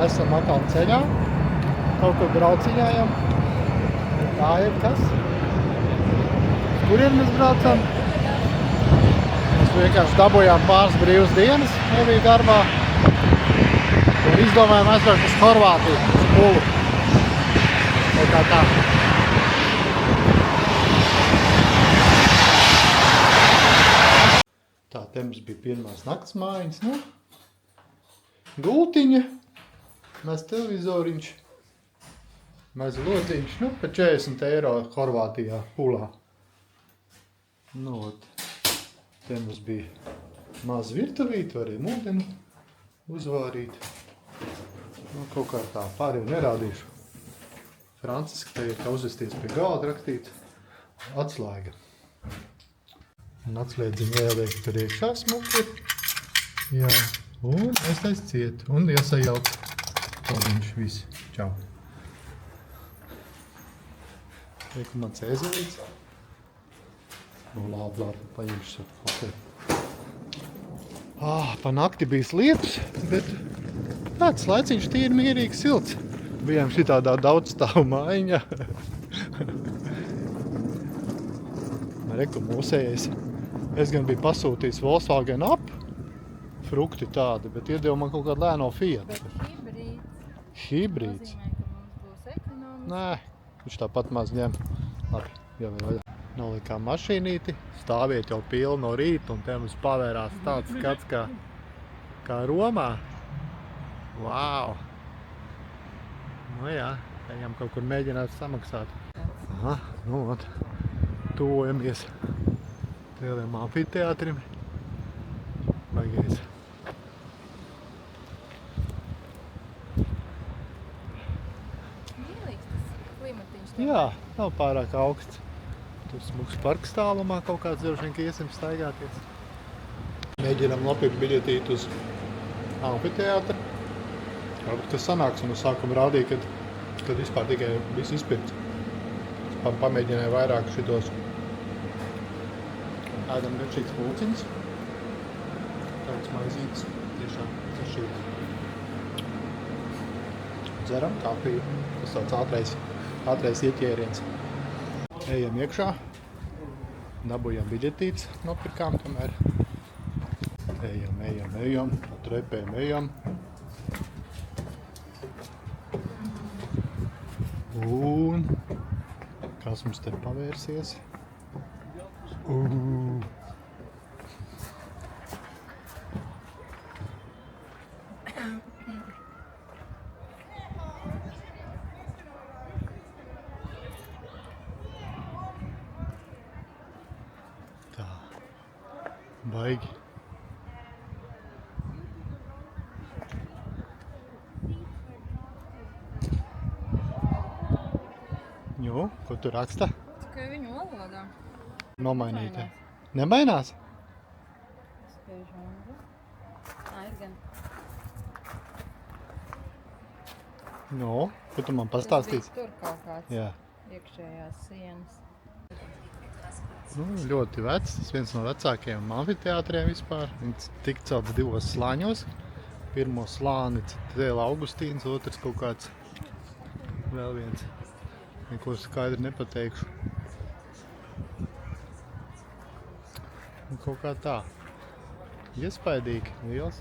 Esam atkal ceļā. Kaut kur brauciņājam. Tā ir kas? Kurien mēs braucam? Mēs vienkārši dabūjām pāris brīvas dienas, nebija darbā. Un izdomājām aizbraukt uz Horvātiju, uz Pulu. Vai kā tā. Tā te mums bija pirmās nakts mājiņas, nu. Gultiņa, mēs televizoriņš, mēs lodziņš, nu, pa 40 eiro Horvātijā, Pulā. Nu, te mums bija maz virtuvīte, varēja mūdeni uzvārīt. Nu, kaut kā tā pārējo nerādīšu. Franciski te ir uzvesties pie galda rakstīts atslēga. Un atslēdziņu ieliek tur iekšā smuki. Jā, un es aizciet. Un iesajauc todiņš visi. Čau. Reiku man cēzelīts. Nu, labi, paņemšu. Okay. Pa nakti bija lietus, bet tāds laiciņš tīri mierīgi silts. Bijām šitādā daudzstāvu mājiņā. Reku mūsējais. Es gan biju pasūtījis Volkswagen Up frukti tādi, bet iedeva man kaut kādu lēno Fiat. Bet hibrīds. Hibrīds? Nozīmē, ka mums būs ekonomiski. Nē, viņš tāpat maz ņem. Labi, jau ir vaļā. Nolikām mašīnīti, stāviet jau pilnu no rīta, un te mums pavērās tāds skats kā Romā. Vau! Nu jā, ejam kaut kur mēģināt samaksāt. Aha, nu ot, tuvojamies lieliem amfiteātrim. Baigais. Mīlīgs tas klimatiņš. Jā, nav pārāk augsts. Tur smuks parks tālumā kaut kāds droši vien, ka iesim staigāties. Mēģinām nopirkt biļetīt uz amfiteātri. Varbūt, kas sanāks, un uz sākumu rādīja, kad vispār tikai viss izpirkts. Pamēģināju vairāk šitos. Ēdam garšīgs pulciņas. Tāds maizītes, tiešām garšīgs. Dzeram kafiju. Tas tāds ātrais ieķēriens. Ejam iekšā. Dabujam biļetītes, nopirkām tomēr. Ejam, pa trepēm ejam. Un kas mums te pavērsies? Tā. Baigi. Jo, ko tu raksta? Tikai viņu valodā. Nomainītē. Nemainās? Spēžu valodā. Ir gan. No, ko tu man pastāstīsi? Tur kaut kāds Jā. iekšējās sienas. Nu, ļoti vecs. Tas viens no vecākajiem amfiteātriem vispār. Viņš tika celts 2 slāņos. Pirmo slāni cēla Augustīns, otrs kaut kāds vēl viens. Neko skaidri nepateikšu. Un kaut kā tā. Iespaidīgi, liels.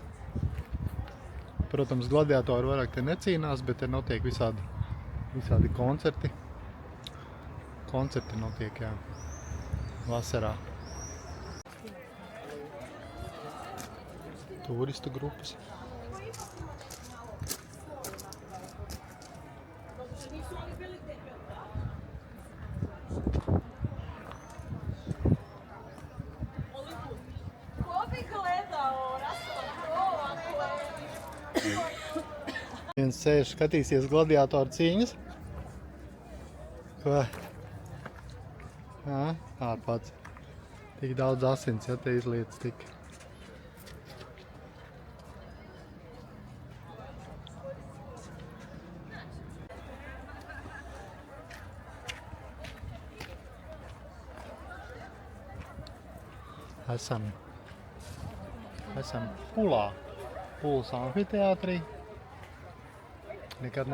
Protams, gladiatori vairāk te necīnās, bet te notiek visādi koncerti. Koncerti notiek, jā. Vasarā. Turistu grupas. Viens sēž, skatīsies gladiatoru cīņas. Ko? Ārpats. Tik daudz asins, ja te izlietas tik. Esam Pulā. Pulas amfiteātrī. Nekad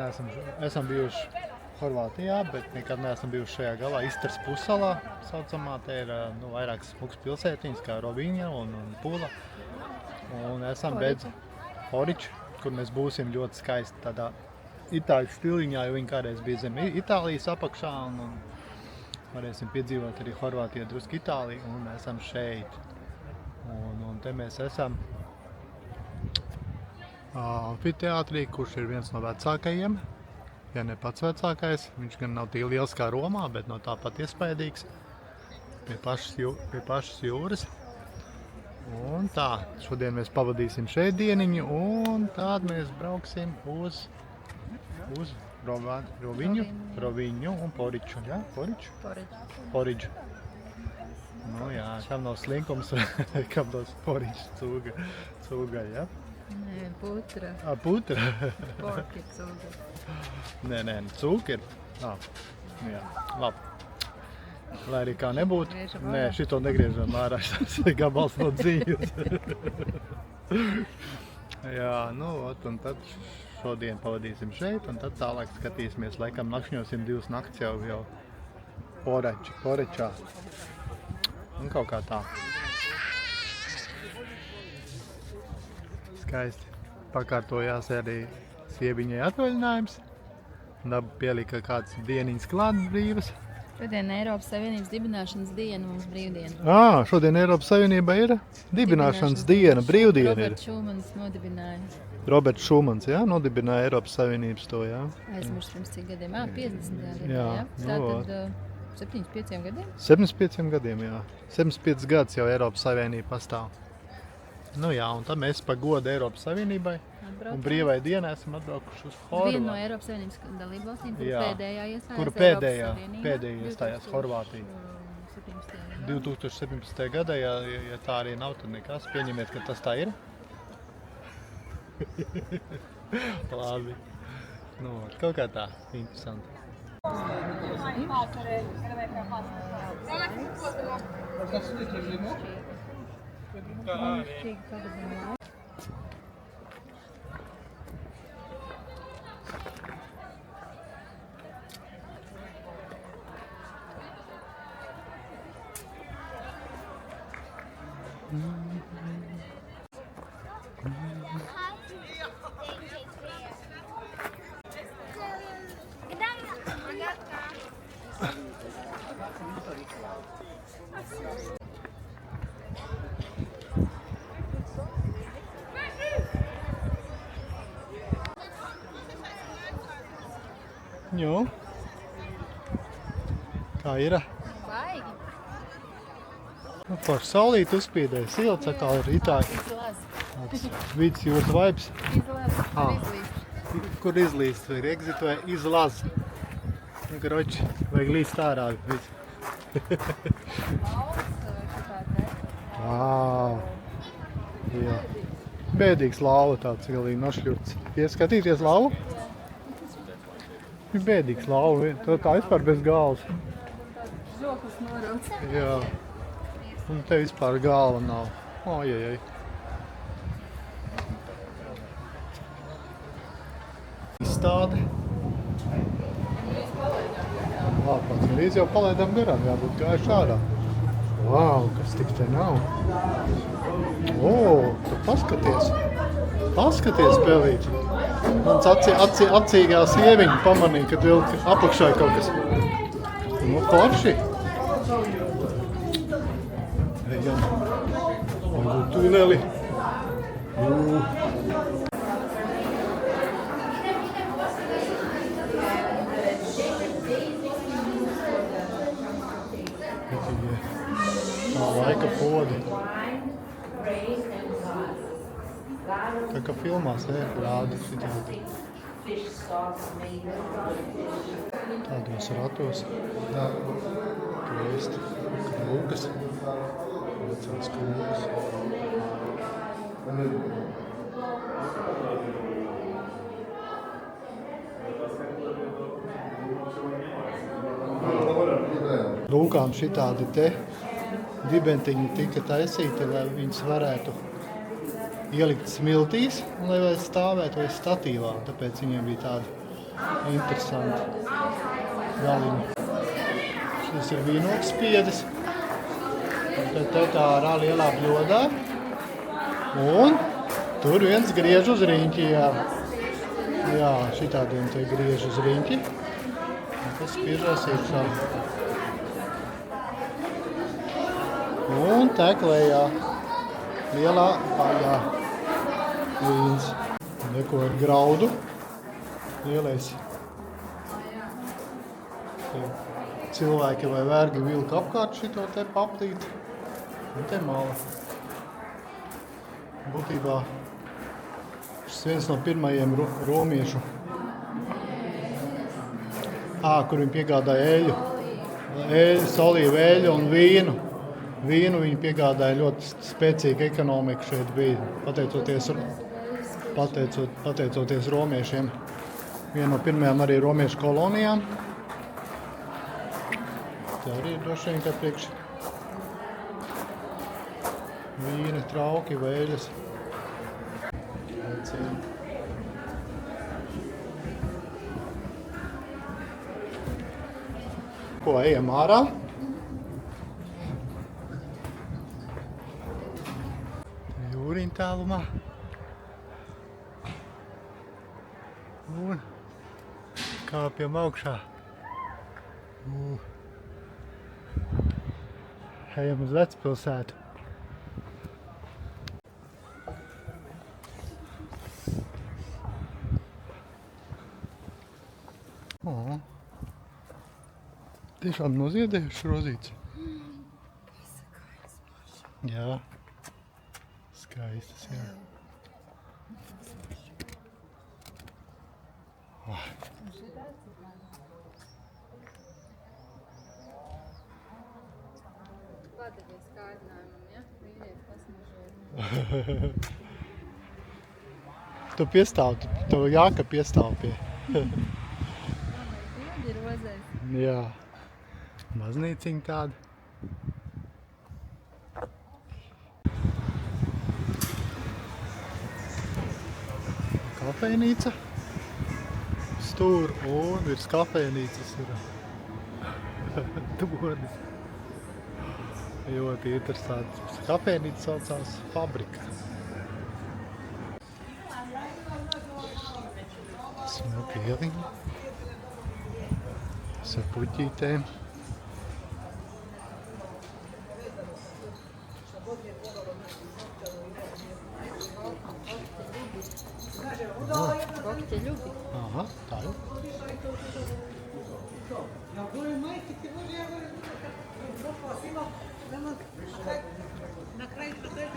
esam bijuši Horvātijā, bet nekad neesam bijuši šajā galā Istras pussalā saucamā. Te ir vairākas smukas pilsētiņas kā Rovinja un Pula. Un esam beidz Oriču, kur mēs būsim ļoti skaisti tādā itāļu stiliņā, jo viņi kādreiz bija zem Itālijas apakšā un varēsim piedzīvot arī Horvātijā drusku Itāliju un esam šeit. Un te mēs esam amfiteātrī, kurš ir viens no vecākajiem, ja ne pats vecākais. Viņš gan nav tik liels kā Romā, bet no tāpat iespaidīgs pie pašas jūras. Un tā, šodien mēs pavadīsim šeit dieniņu un tad mēs brauksim uz Rovinju un Poriču. Jā, Poriču. Nu jā, kam nav slinkums, kam nav Poriču cūga, jā? Nē, putra. Putra? Porki cūga. Nē, cūka ir. Jā, labi. Lai arī kā nebūtu. Nē, šito negriežam ārā, tas ir gabals no dzīves. Jā, nu, un tad šodien pavadīsim šeit, un tad tālāk skatīsimies. Laikam nakšņosim 2 nakts jau Porečā. Un kaut kā tā. Skaisti. Pakārtojās arī sieviņai atvaļinājums. Daba pielika kāds dieniņas klāt brīvas. Šodien Eiropas Savienības dibināšanas diena mums brīvdiena. Šodien Eiropas Savienība ir dibināšanas diena, brīvdiena ir. Roberts Šumans nodibināja. Roberts Šumans, jā, nodibināja Eiropas Savienības to, jā. Aizmirst pirms cik gadiem? 50. gadā, Jā, jā. Tātad 75 gadiem? 75 gadiem, jā. 75 gadus jau Eiropas Savienība pastāv. Nu jā, un tad mēs pa godu Eiropas Savienībai un brīvai dienai esam atbraukuši uz Horvātiju. Viena no Eiropas Savienības dalībvalstīm, kur pēdējā iestājās kuru pēdējā iestājās Horvātija. 2017. gadā, ja tā arī nav, tad nekas. Pieņemiet, ka tas tā ir. Labi. Nu, kaut kā tā, interesanti. Jo. Kā ir? Baigi. Forši saulīt uzspīdēja, silts atkal ir itāļi. Vidus jūras vibes. Kur izlīst? Vai exit vai izlaz? Groči, vajag līst ārā. Jā. Bēdīgs lauva tāds galīgi nošļurts. Ieskatīties lauvu? Ir bēdīgs lauva, tā kā vispār bez galvas. Žokas norauts. Jā. Un te vispār galva nav. Ojejej. Izstāde. Pats līdz jau palaidām garām, jābūt gājuši ārā. Vau, kas tik te nav. Tu paskaties. Paskaties, Pelīt. Mans acīgā sieviņa pamanīja, kad vēl apakšā ir kaut kas. Nu, forši. Ejam. Varbūt tuneli. Tā laika podi. Tā kā filmās rāda šitādi. Tādos ratos. Tur krūgas. Vecās krūgas. Lūkām šitādi te dibentiņi tika taisīti, lai viņas varētu ielikt smiltīs, un lai vēl stāvēt vai statīvā. Tāpēc viņiem bija tāda interesanta galiņa. Šis ir vīnokspiedis. Tad te tā ārā lielā bļodā. Un tur viens griež uz riņķi, jā. Jā, šitādiem te griež uz riņķi. Un tas spiežās iekšā. Un tek lejā. Lielā vaļā vīns. Neko ar graudu. Lielais. Cilvēki vai vergi vilka apkārt šito te paplīti. Un te mala. Būtībā šis viens no pirmajiem romiešu. Kur viņi piegādāja eļu. Olīvu eļu un vīnu. Vīnu viņi piegādāja ļoti spēcīga ekonomika šeit bija, pateicoties romiešiem. Viena no pirmajām arī romiešu kolonijām. Tā arī ir droši vien kā priekš vīna, trauki, vēļas. Ko, ejam ārā? Jūriņa tālumā. Un kāpjam augšā. Ejam uz Vecpilsētu. Tiešām noziedējuši rozītes. Jā. Skaistas, jā. Padevies kārdinājumam, ja? Vīrieti pasmažot. Tu piestāv, tev jāka piestāv pie. Bildi ir rozēs. Jā. Maznīciņa tāda. Kafejnīca. Stūr un virs kafejnīcas ir tornis. Ļoti interesants. Kafejnīca saucās Fabrika. Smuka ieliņa. Ar puķītēm. Kokte ljubi. Aha, tā jau.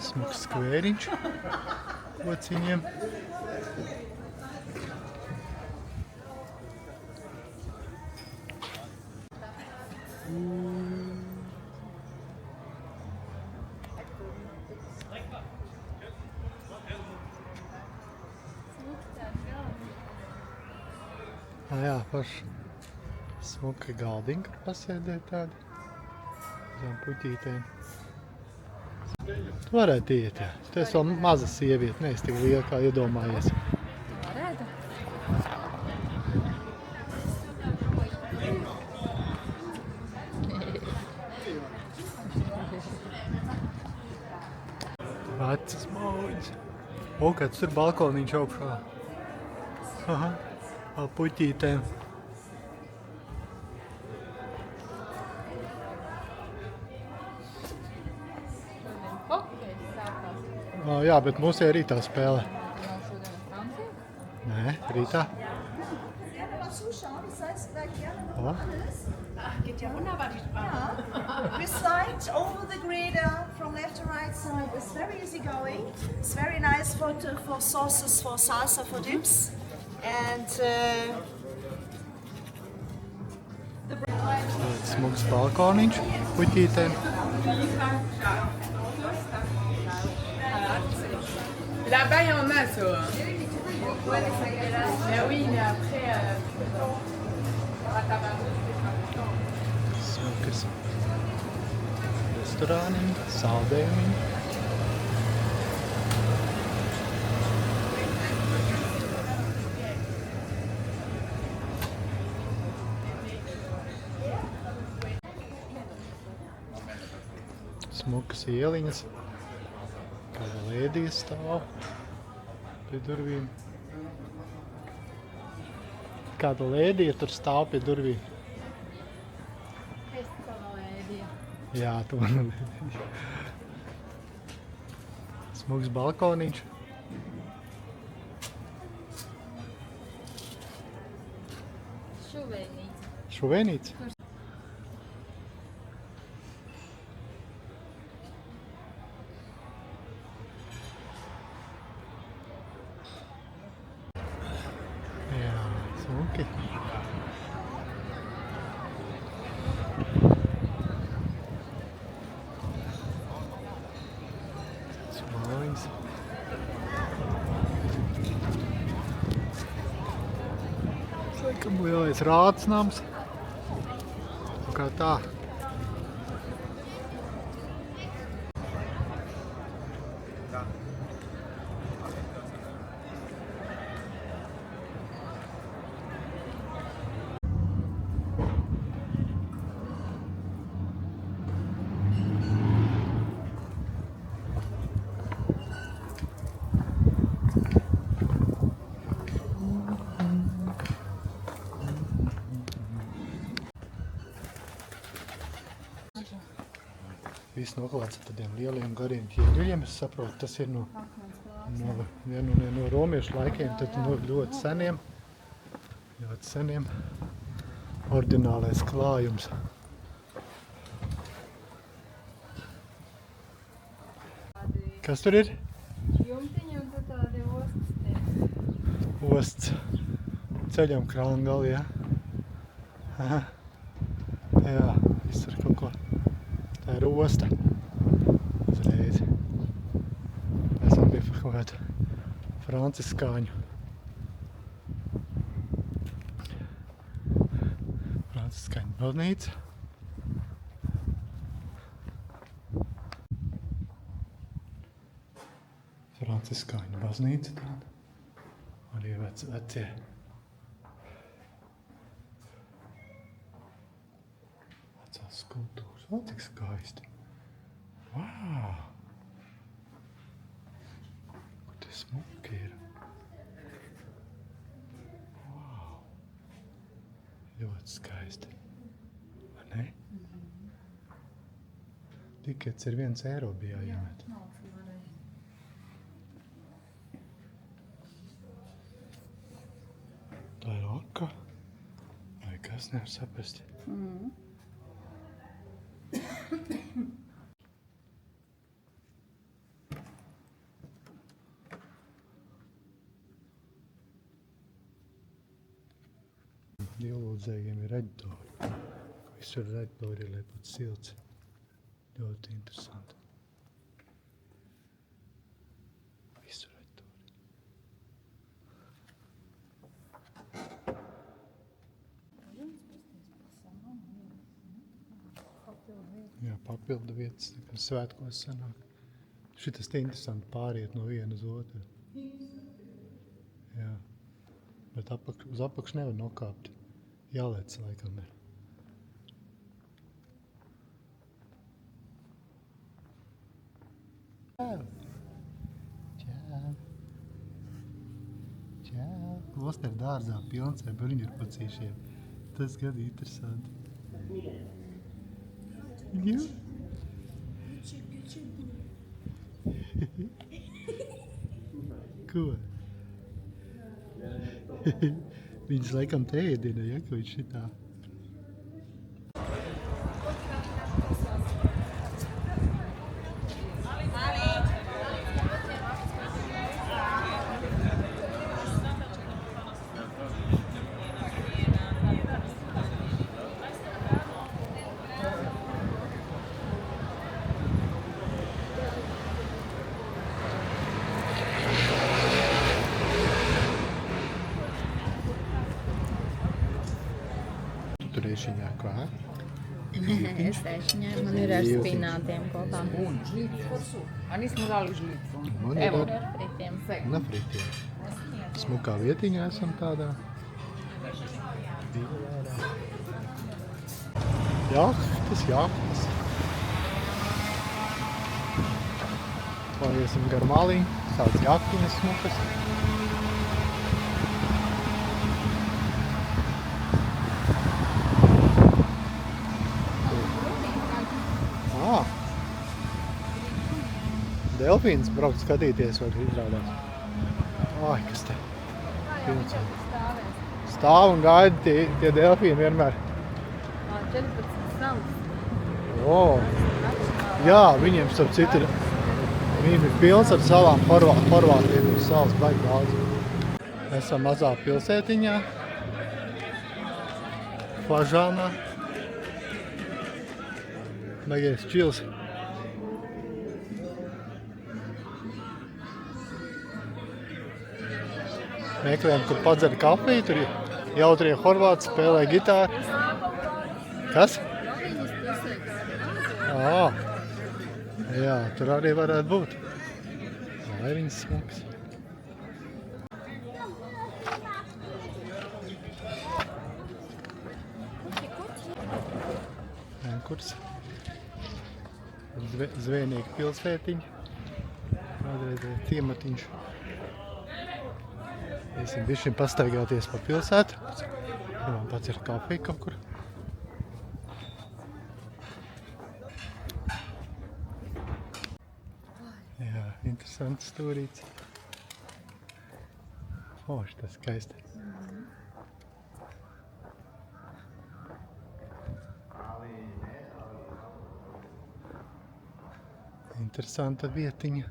Smuks skvēriņš kociņiem. Jā, paši smuki galdiņi, kur pasēdē tādi zem puķītēm. Tu varētu iet, jā. Tu esi vēl maza sieviete, neesi tik liela, kā iedomājies. Varētu? Vecas mauģis. Kāds tur balkoniņš augšā. Aha, vēl puķītēm. Jā, bet mums ir rītā spēle. Nē, rītā. Geht ja wunderbar die Sprache. We slide over the grader from left to right side. It's very easy going. It's very nice for sauces, for salsa, for dips. And Smuks balkoniņš puķītēm. Là-bas, il y en a, ça. Mais oui, mais après... Smukas restorāniņi, saldējumiņi. smukas ieliņas. Kāda lēdija stāv pie durvīm. Kāda lēdija tur stāv pie durvīm. Jā, tu man lēdija. Smuks balkoniņš. Šuvēnīca. Jā, smuki. Mājas. Laikam lielais rādsnams. Kā tā. Viss noklāts ar tādiem lieliem gariem ķieģeļiem. Es saprotu, tas ir no romiešu laikiem, tad no ļoti seniem ordinālais klājums. Kas tur ir? Jumtiņi un tad tādi ostas tie. Osts. Ceļam krāngali, ja? Aha. Jā, viss ar kaut ko. Tā ir osta. Uzreiz. Esam pie kaut kāda franciskāņu. Franciskāņu baznīca. Franciskāņu baznīca tāda. Arī vecie. Vecās skulptūras. O, cik skaisti. Vau! Kur te smuki ir. Vau! Ļoti skaisti. Vai ne? Tikets ir 1 eiro bija jāmet. Tā ir aka. Vai kas nevar saprast? Dievlūdzējiem ir reģitori. Visur reģitori ir, lai pat silts. Ļoti interesanti. Visur reģitori. Jā, papildu vietas, kā svētkos sanāk. Šitas te interesanti pāriet no viena uz otru. Jā. Bet uz apakšu nevar nokāpt. Jālēc laikam ir. Čau. Čau. Klosteru dārzā pilns ar bruņurpucīšiem. Tas gan interesanti. Jā. Ko? Viņas laikam te ēdina, ja, ka viņš šitā. Turēšiņā kā? Es ēšiņā, man ir ar spinātiem kopā. Ani smo dali žlicu. Man ir Ar fritiem. na fritiem. Smukā vietiņā esam tādā. Jahtas. Paiesim gar maliņu, tāds jaktiņas smukas. Delfīns braukt skatīties, vai izrādās. Ai, kas te? Pilns. Stāv un gaida tie delfīni vienmēr. 14 salas. O, jā, viņiem starp citu viņiem ir pilns ar salām Horvātiem ir salas baigi daudz. Esam mazā pilsētiņā. Fažānā. Baigais čils. Meklējam, kur padzer kafiju, tur jautrie horvāti spēlē gitāru. Kas? Jā, tur arī varētu būt. Laiviņas smuks. Kurs? Zvejnieka pilsētiņa. Kādreiz ciematiņš. Iesim bišķiņ pastaigāties pa pilsētu. Gribam pacert kafiju kaut kur. Jā, interesants stūrīts. Forši, tas skaisti. Interesanta vietiņa.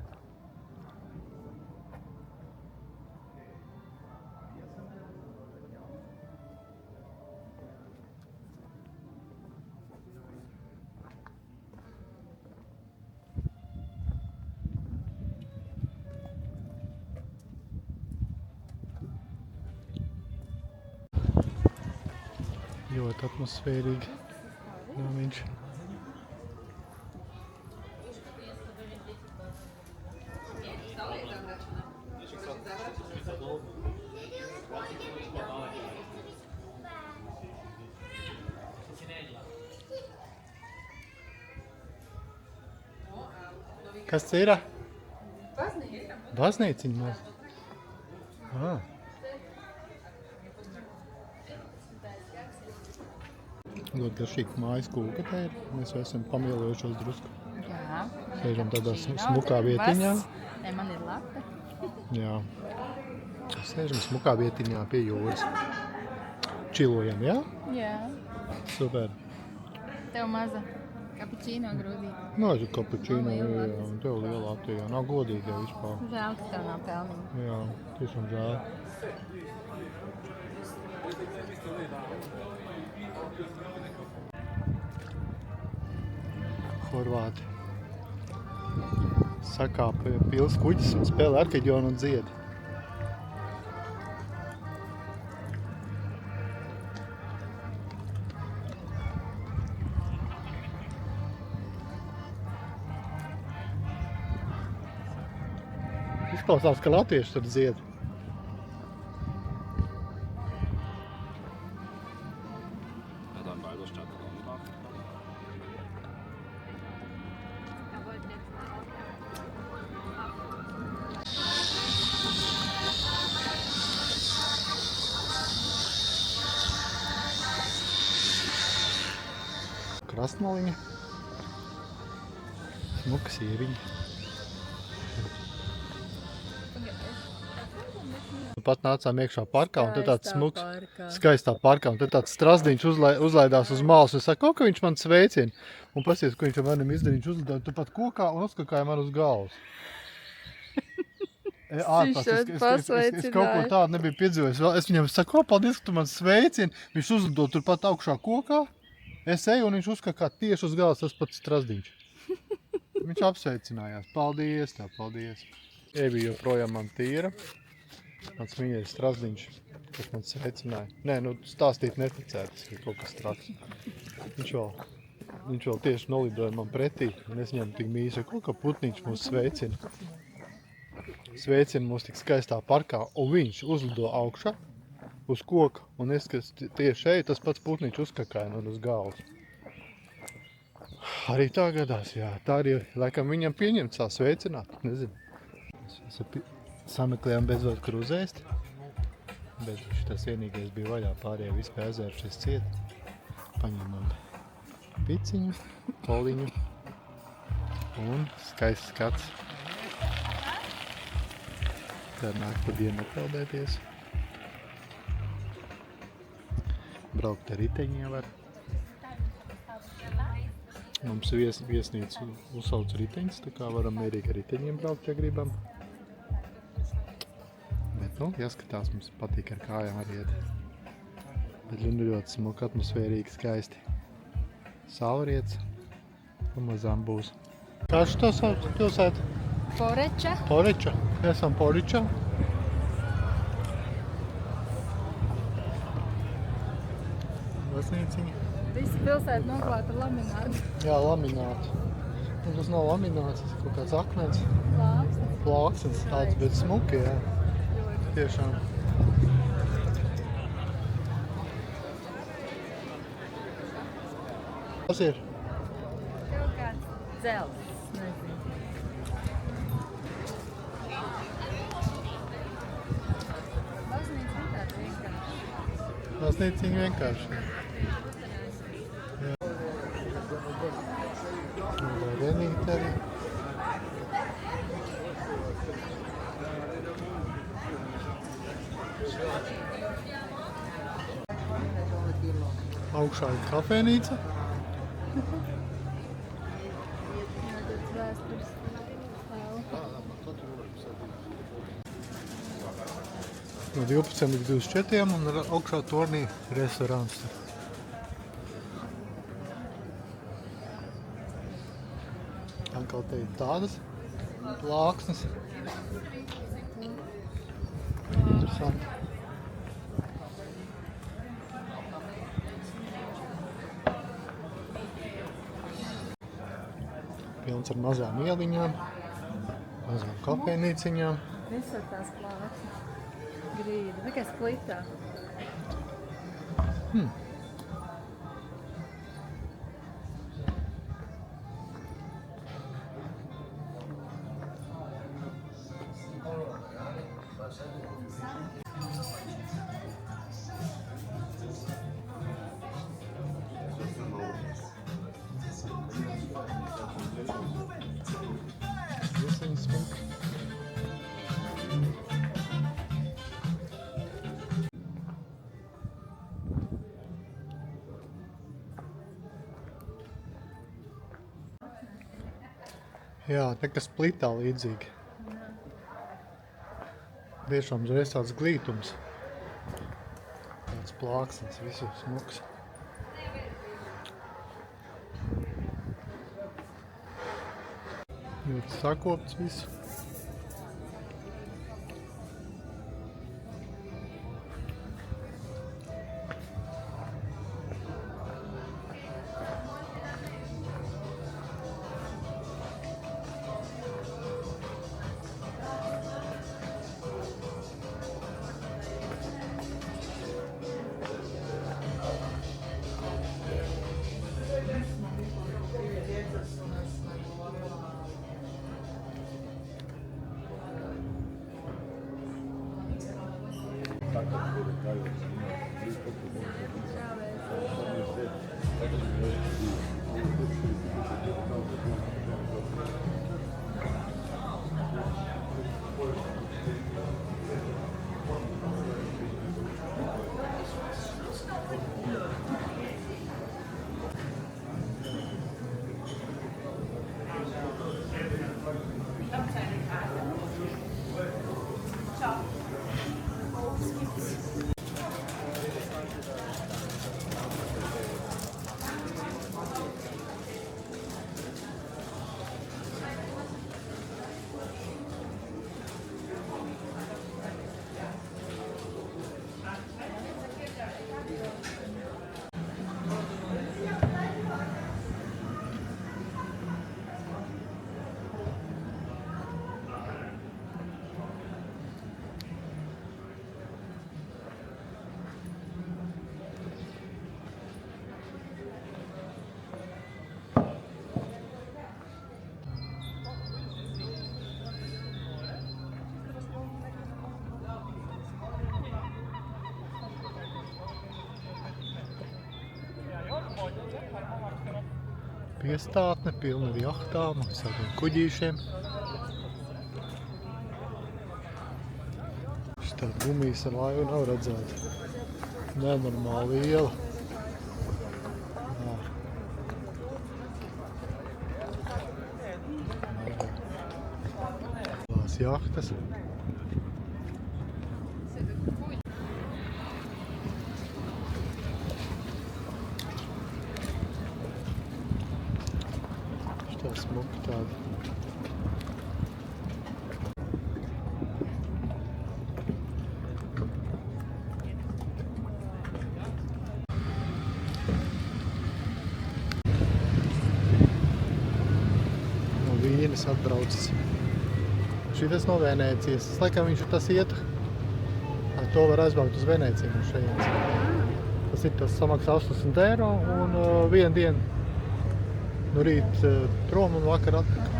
Ļoti atmosfērīgi namiņš. Kas tas ir? Baznīciņa maz. Ļoti garšīgi mājas kūka te ir. Mēs jau esam pamielojušos drusku. Jā. Sēžam tādā smukā vietiņā. Ne, man ir lape. Jā. Sēžam smukā vietiņā pie jūras. Čilojam, jā? Jā. Super. Tev maza kapučīno grūdīta. Nu, es kapučīno, jā. Un tev liela Latvijā. Nav godīgi jau vispār. Žēl, ka tev nav pelniņa. Jā, tiešām žēl. Horvāti sakāp pils kuģis un spēlē arkeģionu un dzied. Izklausās, ka latvieši tur dzied. Krastmaliņa. Smuka sieviņa. Pat nācām iekšā parkā, un tad tāds smuks, skaistā parkā, un tad tāds strazdiņš uzlaidās uz malas, un saka, ka viņš man sveicina. Un pasies, ko viņš ar manim izdarīja, viņš uzlidāja tu pat kokā un uzskakāja man uz galvas. Es kaut ko tādu nebiju piedzīvojis. Es viņam saku, paldies, ka tu man sveicini. Viņš uzlido turpat augšā kokā. Es eju, un viņš uzskakā tieši uz galvas, tas pats strazdiņš. Viņš apsveicinājās. Paldies, tev, paldies. Evi joprojām man tīra. Mans mīļais strazdiņš, kas man sveicināja. Nē, nu stāstīt neticēt, tas ir kaut kas traks. Viņš vēl tieši nolidoja man pretī, un es viņam tik mīļi, ka putniņš mūs sveicina. Sveicina mūs tik skaistā parkā, un viņš uzlido augšā uz koka, un es, kas tieši eju, tas pats putniņš uzkakāja man uz galvas. Arī tā gadās, jā. Tā arī, laikam, viņam pieņemt savu sveicinātu, nezinu. Mēs sameklējām beidzot, kur uzēst. Bet šitas vienīgais bija vaļā, pārējie visi pie ezērušies ciet. Paņemam piciņu, koliņu un skaists skats. Tad nāk pa dienu apeldēties. Braukt ar riteņiem var. Mums viesnīca uzsauc riteņus, tā kā varam mierīgi ar riteņiem braukt, ja gribam. Bet, nu, jāskatās, mums patīk ar kājām arī iet. Bet ļoti smuka, atmosfērīgi, skaisti. Saulriets, pamazām būs. Kā šo sauc pilsētu? Poreča. Poreča. Esam Porečā. Baznīciņa. Visi pilsēta noklāta ar laminātu. Jā, laminātu. Un tas nav lamināts, tas ir kaut kāds akmens. Plāksnes. Plāksnes tāds, bet smuki, jā. Tiešām. Kas ir? Kaut kāds dzelzs, nezinu. Baznīca ir tāda vienkārši. Baznīciņa vienkārši. Jā. Vēl vienīgi arī. Augšā ir kafēnīca. Jā, tāds vēstures telpa. No 12 līdz 24 un augšā tornī restorāns. Atkal te ir tādas plāksnes. Interesanti. Pilns ar mazām ieliņām, mazām kafejnīciņām. Visur tās plāksnes. Grīda, tikai splitā. Visiņas smuki. Jā, te kas splitā līdzīgi. Tiešām reiz tāds glītums. Tāds plāksnes, visu smuks. Ļoti sakopts visu. piestātne, pilna ar jahtām, visādiem kuģīšiem. Šitā gumijas ar laivu nav redzēta. Nenormāli liela. Jā. Tās jahtas. Šitā smuka tāda. No Vīnes atbraucis. Šitas no Venēcijas. Es laikam viņš ir tas iet. Ar to var aizbraukt uz Venēciju no šejienes. Tas ir tas samaksā 80 eiro un vienu dienu no rīt prom un vakar atpakaļ.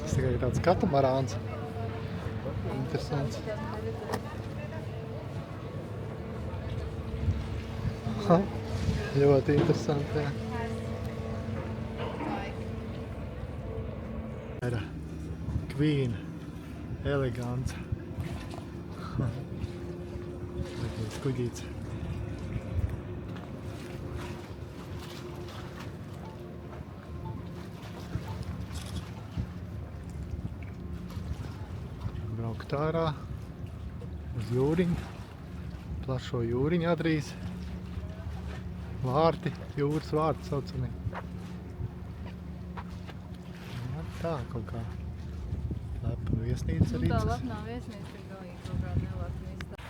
Tas tikai ir tāds katamarāns. Interesants. Ha, ļoti interesanti, jā. Ir Queen, elegants. Tāds kuģīts. Braukt ārā uz jūriņu, plašo jūriņu Adrijas. Vārti, jūras vārti saucamie. Tā kaut kā lepna viesnīca arī. Tā lepnā viesnīca ir galīgi kaut kāda nelepna izstāde.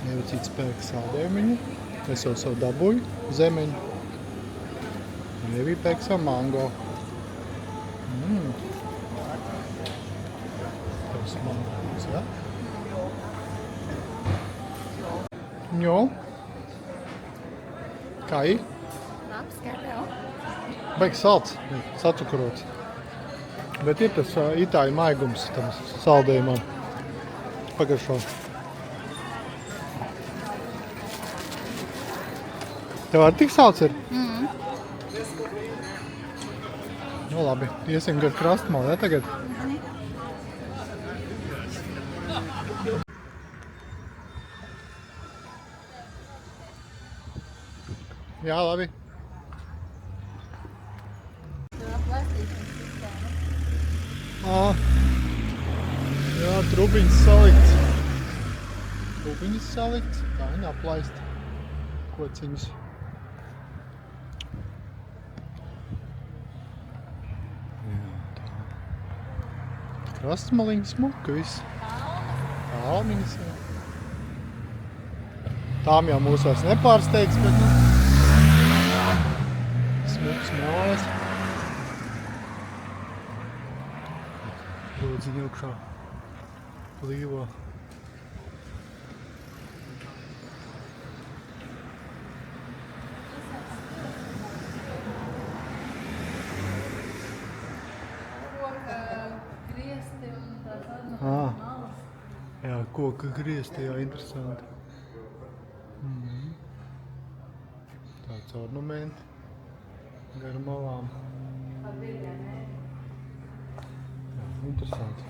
Ievacīt spēku saldējumiņu. Es jau savu dabūju, zemeņu. Un Ievī pēk savu mango. Tas mangos, jā? Jo. Kā ir? Labs, kā tev? Baigs salds, sacukurots. Bet ir tas itāļu maigums tam saldējumam. Pagaršo. Tev arī tik salds ir? Nu labi, iesim gar krastmalu, ja tagad? Jā, labi. Tur plastīšanas sistēma. Jā, trubiņas salikts. Trubiņas salikts, tā viņa aplaist. Kociņas. Krastmaliņa smuka viss. Almiņas, jā. Tām jau mūs vairs nepārsteidz, bet nu. Smuks mājas. Rodziņa augšā plīvo. Griesti un tā tāda malas. Jā, koka griesti, jā, interesanti. Tāds ornamenti gar malām. Jā, interesanti.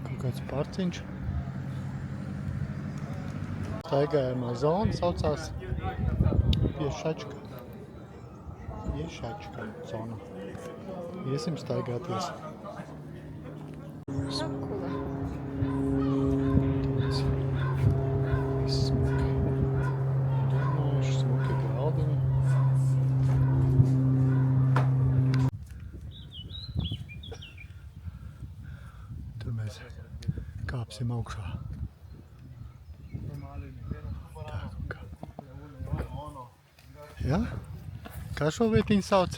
Kaut kāds parciņš. Staigājumā zona saucās Piešačka. Piešačka zona. Iesim staigāties. Šakula. Tāds viss smuki. Domājuši, smuki galdiņi. Tur mēs kāpsim augšā. Tā kaut kā. Jā? Kā šo vietiņu sauc?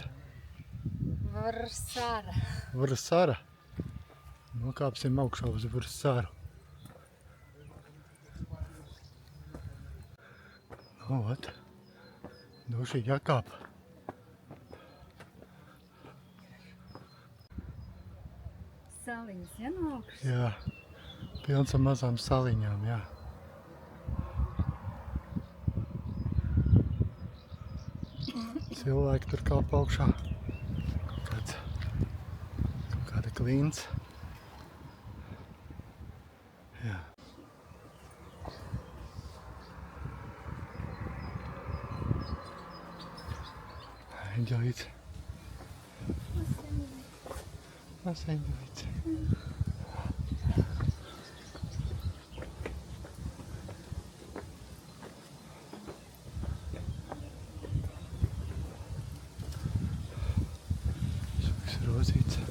Varsara. Varsara. Nokāpsim augšā uz Vursāru. Nu, ot. Duši jākāp. Saliņas, ja, no augšas? Jā. Pilns ar mazām saliņām, jā. Cilvēki tur kāp augšā. Kaut kāda klints. Jā. Eņģelīts. Mas eņģelīts. Šuks rozīts.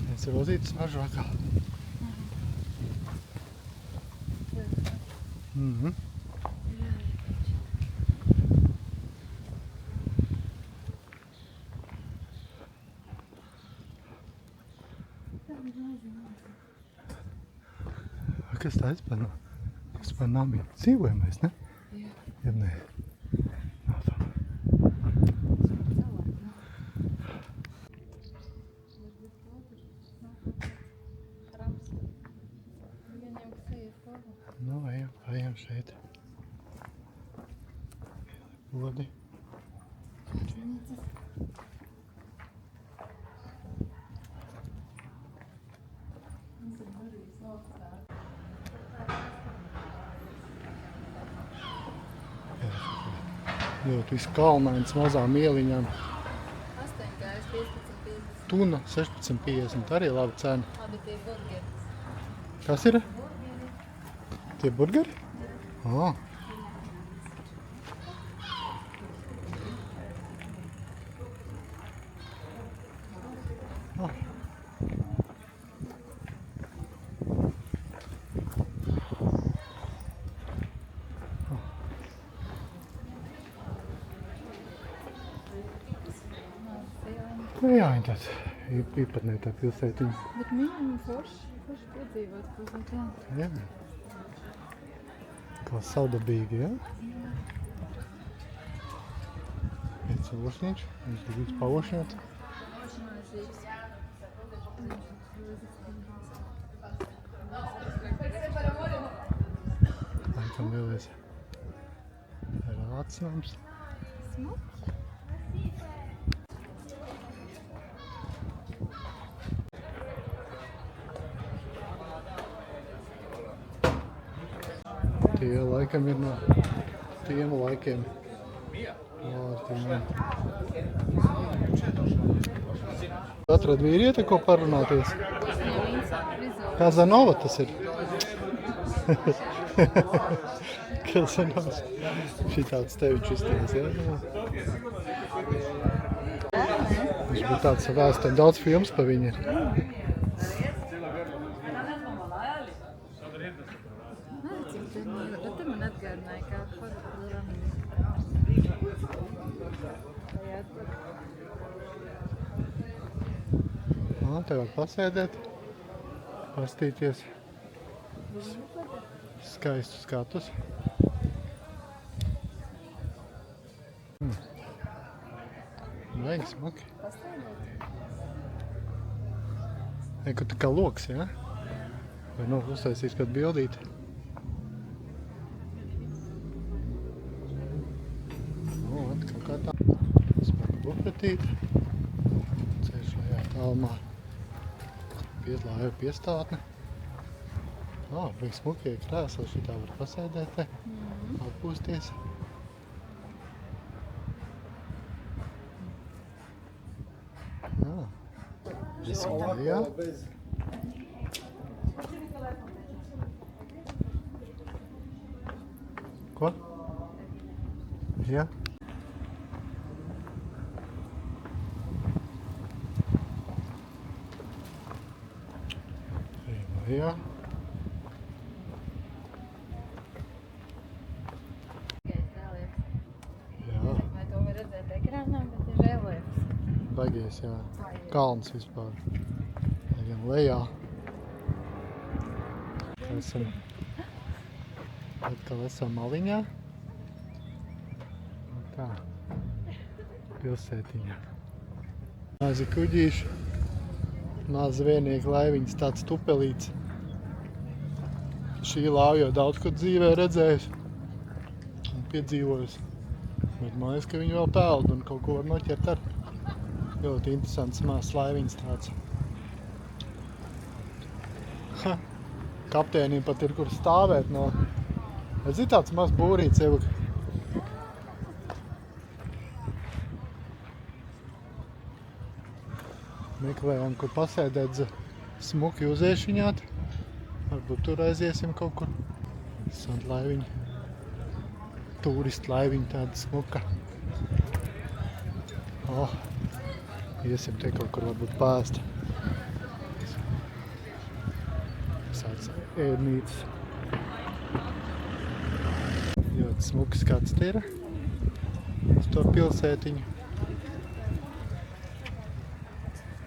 Viens rozīts smaržu atkal. Kas tā vispār no? Kas par nami dzīvojam mēs, ne? Jā. Ja nē. Nav tā. Nu, ejam šeit. Lodi. Ļoti viss kalnains, mazām ieliņām. 8 gājas, 15,50. Tuna 16,50. Arī laba cena. Abi tie burgeri. Kas ir? Tie burgeri? Ā. Jā, viņi tāds īpatnē tā pilsētiņa. Bet viņam forši piedzīvot kaut ko tādu. Jā. Kā saudabīgi, jā? Viens ošņiņš, viņš gribīs paošņot. Mazīgs. Laikam vēlies rācnams. Smuki. Tie laikam ir no tiem laikiem. Atrad vīrieti, ko parunāties? Kazanova tas ir. Kazanovs. Šitāds tevičs izties, jā? Viņš bija tāds vēstē, daudz films pa viņu ir. Bet te man atgādināja, kā Horvaram. Te var pasēdēt, pastīties. Skaistu skatus. Vajag smaki. Kur tā kā loks, jā? Vai nu uztaisīs kādu bildīti? Nu, kaut kā tā. Smaka bufetīte. Ceļš šajā tālumā. Pieslāja piestātne. Vajag smukie krēsli, šitā var pasēdēt te, atpūsties. Visi gājā. Ko? Jā? Jā. Jā. Vai to svaigies, jā. Kalns vispār. Ejam lejā. Atkal esam maliņā. Un tā. Pilsētiņā. Mazi kuģīši. Maz vienīgi laiviņas, tāds tupelīts. Šī lāva jau daudz ko dzīvē redzējusi un piedzīvojusi. Bet man liekas, ka viņi vēl peld un kaut ko var noķert ar. Ļoti interesants mazs laiviņas tāds. Kapteinim pat ir kur stāvēt no... Es zinu tāds mazs būrīts jau. Meklējam, kur pasēdēt smuki uzēšiņāt. Varbūt tur aiziesim kaut kur. Sant laiviņa. Turistu laiviņa tāda smuka. Iesim te kaut kur varbūt pēst. Sāc ēdnīcas. Ļoti smuks skats te ir. Uz to pilsētiņu.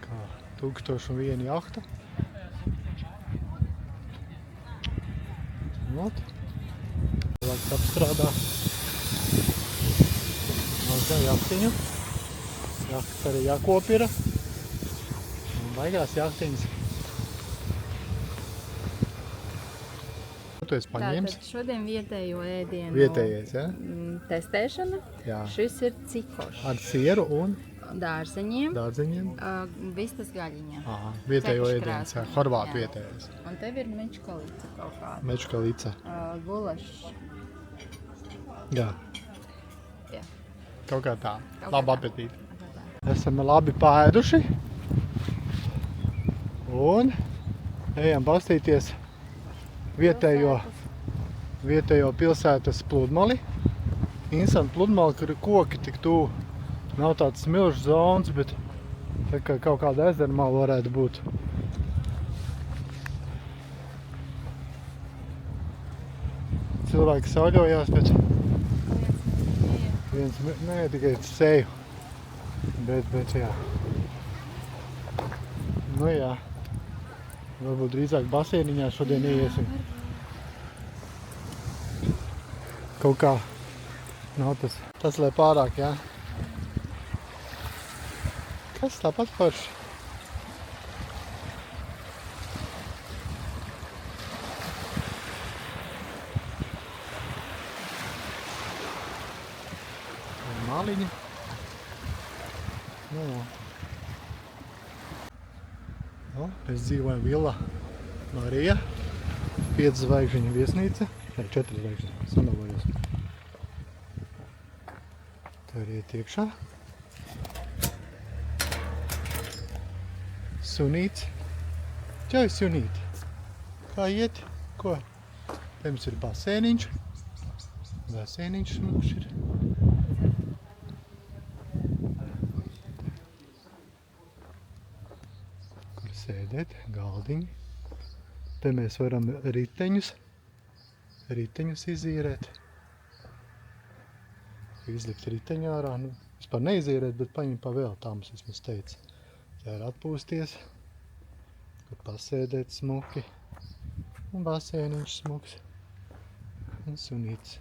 Kā 1001 jahta. Ot. Cilvēks apstrādā. Mazā jahtiņu. Jahtas arī jākopira. Un baigās jahtiņas. Tu esi paņēmis? Tātad šodien vietējo ēdienu Vietējais, ja? Testēšana. Jā. Šis ir cikošs. Ar sieru un Dārzeņiem. dārzeņiem. Vistas gaļiņā. Aha, vietējo Cepšu ēdienas, jā. krāsnī, Horvātu jā. vietējais. Un tev ir mečkalica kaut kāda. Mečkalica. Gulašs. Jā, Jā. kaut kā tā. Kaut Labu kā tā. apetīti. Esam labi paēduši. Un ejam pastīties vietējo pilsētas pludmali. Interesanti pludmali, kur ir koki tik tuvu. Nav tāds smilžs zonas, bet tā kā kaut kāda ezermala varētu būt. Cilvēki sauļojās, bet nē, tikai seju. Bet jā. Nu jā. Varbūt drīzāk basēniņā šodien iesim. Kaut kā nav tas lai pārāk, jā. Kas tāpat forši? Maliņa. Nu, mēs dzīvojam Villa Marija. 5 zvaigžņu viesnīca. Ne, 4 zvaigžņu. Sanavojos. Tur iet iekšā. Sunīts. Čau, sunīti. Kā iet? Ko? Te mums ir basēniņš. Basēniņš mums ir. Kur sēdēt? Galdiņi. Te mēs varam riteņus izīrēt. Izlikt riteņu ārā. Nu, vispār neizīrēt, bet paņem pa vēl, tā mums vismaz teica. Tā ir atpūsties, kur pasēdēt smuki, un basēniņš smuks, un sunīts.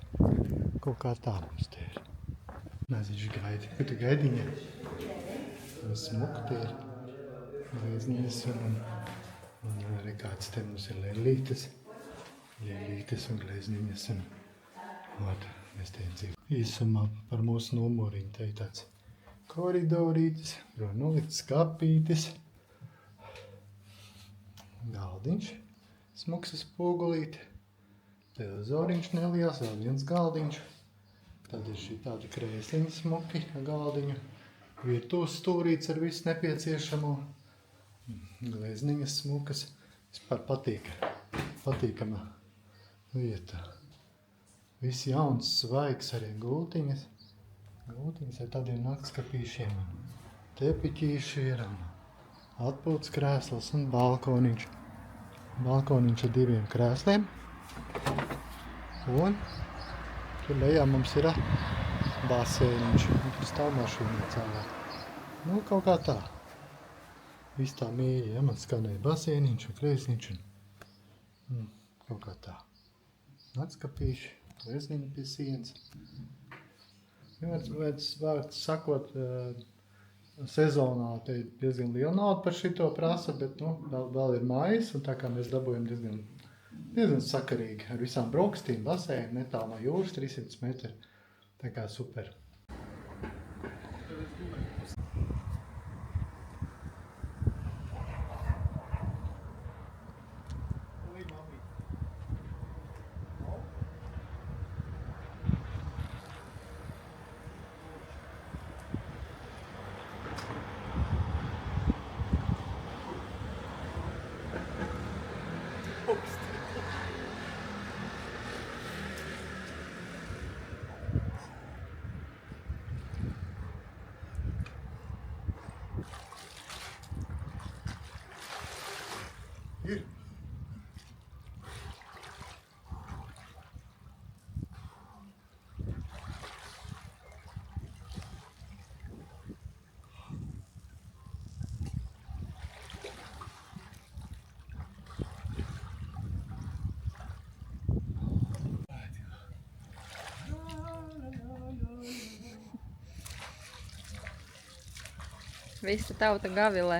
Kaut kā tā mums te ir. Maziņš gaidi. Kur tu gaidiņa? Smuki te ir. Glezniņas un arī kāds te mums ir lēlītes. Lēlītes un glezniņas un mēs te dzīvo. Īsumā par mūsu numuriņu te ir tāds koridorītis, var nolikt skapītis, galdiņš, smuks spogulīti, televizoriņš neliels, vēl viens galdiņš, tad ir šī tāda krēsliņa smuki galdiņu, virtuves stūrīts ar visu nepieciešamo, glezniņas smukas, vispār patīkama vieta. Viss jauns, svaigs, arī gultiņas. Gultiņas ar tādiem naktskapīšiem, tepiķīši ir, atpūtas krēsls un balkoniņš. Balkoniņš ar 2 krēsliem. Un tur lejā mums ir basēniņš, un tur stāv mašīnā cēlā. Nu, kaut kā tā. Viss tā mīļi, ja man skanēja basieniņš un kreisiņš un kaut kā tā. Atskapīši, rezniņi pie sienas. Vārds sakot, sezonā te ir diezgan liela nauda par šito prasa, bet nu, vēl ir mājas, un tā kā mēs dabūjam diezgan sakarīgi ar visām brokastīm, basēm, netālu no jūras, 300 metri. Tā kā super. Ir. Visa tauta gavilē.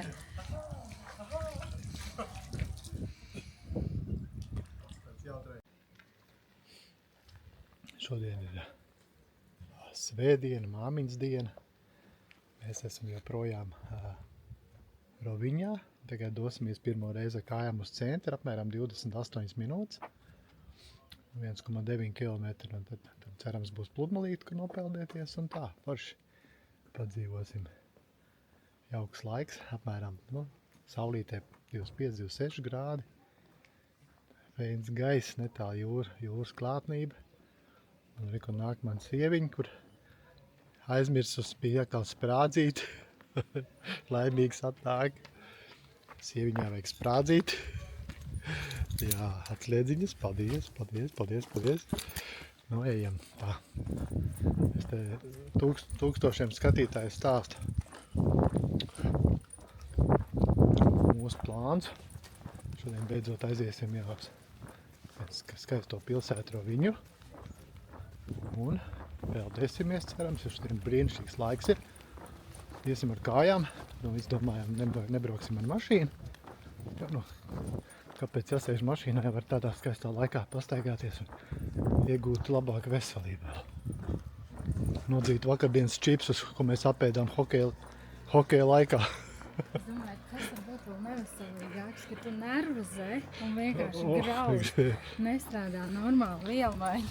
Šodien ir svētdiena, māmiņas diena. Mēs esam joprojām Roviņā. Tagad dosimies pirmo reizi ar kājām uz centru, apmēram 28 minūtes. 1,9 km. Un tad cerams būs pludmalīte, kur nopeldēties un tā. Forši padzīvosim. Jauks laiks, apmēram saulītē 25-26 grādi. Veins gaiss, netālu jūras klātnība. Un reku nāk man sieviņa, kur aizmirsus bija atkal sprādzīt. Laimīgs atnāk. Sieviņā vajag sprādzīt. Jā, atsliedziņas, paldies. Nu, ejam tā. Es te tūkstošiem skatītāju stāstu. Mūsu plāns. Šodien beidzot aiziesim jau skaisto pilsētu Roviņu. Un peldēsimies, cerams, jo šodien brīnišķīgs laiks ir. Iesim ar kājām, nu izdomājām, nebrauksim ar mašīnu. Jo, nu, kāpēc jāsēž mašīnā, var tādā skaistā laikā pastaigāties un iegūt labāku veselību. Nodzīt vakardienas čipsus, ko mēs apēdām hokeja laikā. Es domāju, kas var būt vēl neveselīgāks, ka tu nervozē un vienkārši grauz, nestrādā normāli vielmaiņa.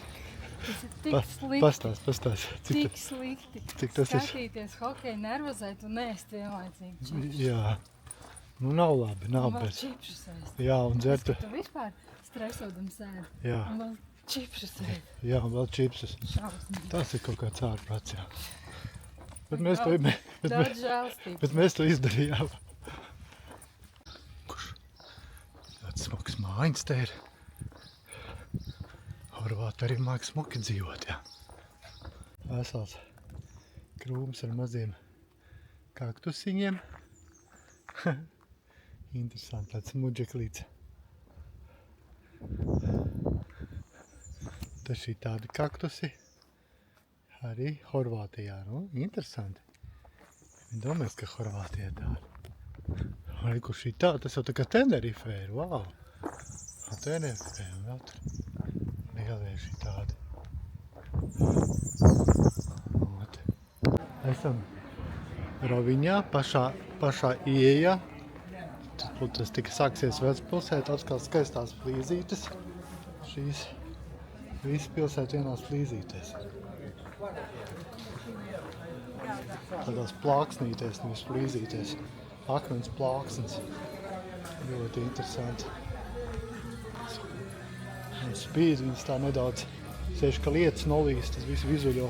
Tas ir tik slikti. Pastāst. Tik slikti. Cik tas ir? Skatīties hokeju nervozēt un neēst vienlaicīgi čipšus. Jā. Nu nav labi, nav, Un vēl bet... čipšus ēst. Jā, un dzert... Tu vispār stresodams ēd. Jā. Un vēl čipšus ēd. Jā, un vēl čipsus. Šausmīgi. Tas ir kaut kāds ārprāts, jā. Daudz žēlstības. Bet mēs to izdarījām. Kurš? Tāds smuks mājiņas te ir. Horvāti arī māk smuki dzīvot, jā. Vesels krūms ar maziem kaktusiņiem. Interesanti, tāds muģeklīts. Te šī tādi kaktusi. Arī Horvātijā, nu, interesanti. Viņi domājas, ka Horvātijā tāda. Arī kur šī tā, tas jau tā kā Tenerife ir, wow. Tenerife, un vēl tur lielieši šī tādi. Esam Roviņā, pašā ieejā. Tas tika sāksies vecpilsēta, atkal skaistās flīzītes. Šīs visas pilsētas vienās flīzītēs. Tādās plāksnītēs, nevis flīzītēs. Akmens plāksnes. Ļoti interesanti. Un spīd viņas tā nedaudz. Sēž, ka lietas nolīs, tas visu vizuļo.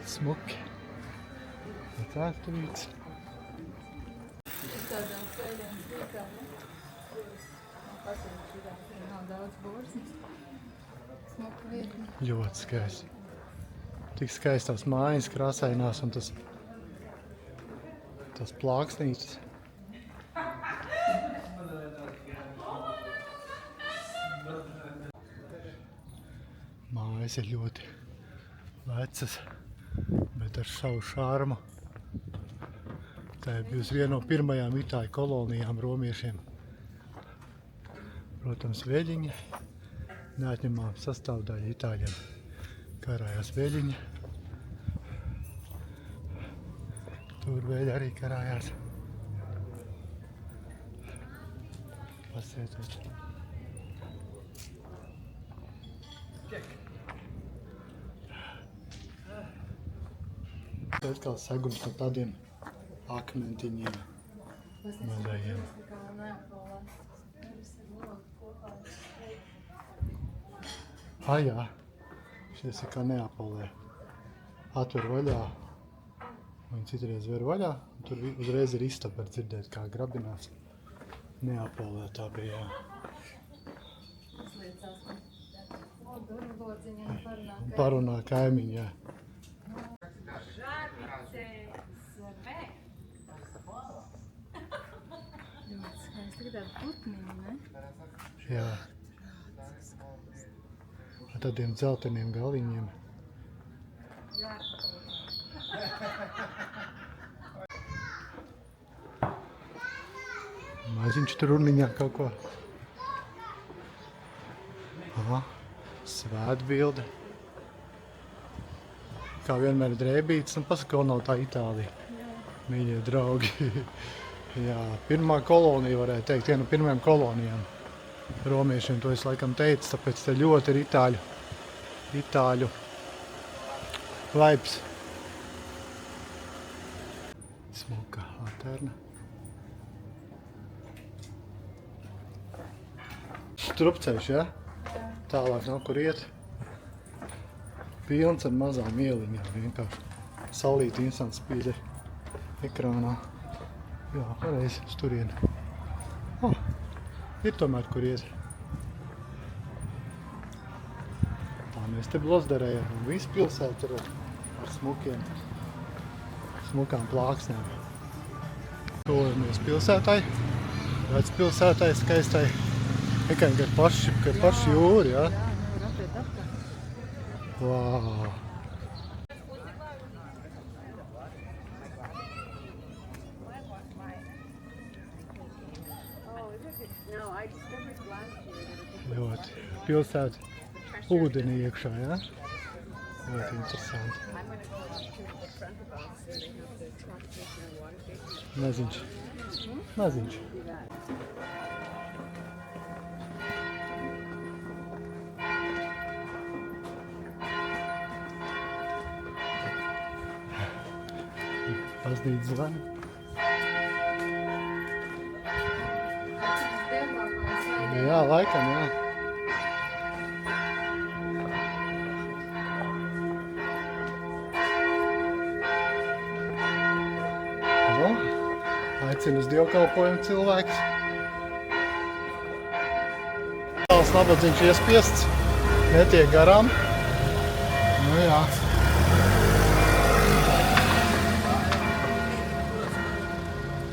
Smuki. Ir kārtavīts. Tādām ceļiem vietām. Nav daudz borsnes. Smuka vietne. Ļoti skaisti. tik skaistās mājas krāsainās un tas plāksnītis. Mājas ir ļoti vecas, bet ar savu šarmu. Tā ir bijusi viena no pirmajām itāļu kolonijām romiešiem. Protams, veļiņa, neatņemama sastāvdaļa itāļiem. Karājās veļiņa. Tur veļa arī karājās. Pasētot. Atkal segums no tādiem akmentiņiem mazajiem. Jā, šis ir kā Neapolē. Atver vaļā, un citreiz ver vaļā, un tur uzreiz ir istaba, var dzirdēt, kā grabinās. Neapolē tā bija, jā. Un parunā kaimiņi, jā. Tāda putniņa, ne? Jā. Ar tādiem dzelteniem galiņiem. Maziņš tur urniņā kaut ko. Aha, svētbilde. Kā vienmēr drēbītes, un pasaka, vēl nav tā Itālija. Mīļie draugi. Jā, pirmā kolonija varētu teikt, viena no pirmajām kolonijām. Romiešiem to es laikam teicu, tāpēc te ļoti ir itāļu vibes. Smuka laterna. Strupceļš, ja? Tālāk nav kur iet. Pilns ar mazām ieliņām vienkārši. Saulīti interesanti spīd ekrānā. Jā, pareizi, uz turieni. Ir tomēr, kur iet. Tā mēs te blozdarējam un visu pilsētu ar smukām plāksnēm. Tuvojamies pilsētai, vec pilsētai, skaistai. Tikai, ka ir paši jūri, jā? Jā, nevar apiet apkārt. Vau! Ļoti. Pilsēta ūdenī iekšā, jā? Ļoti interesanti. Maziņš. Maziņš. Baznīca zvana. Jā, laikam, jā. Aicinu uz dievkalpojumu cilvēks. Tāls nabadziņš iespiests, netiek garām. Nu jā.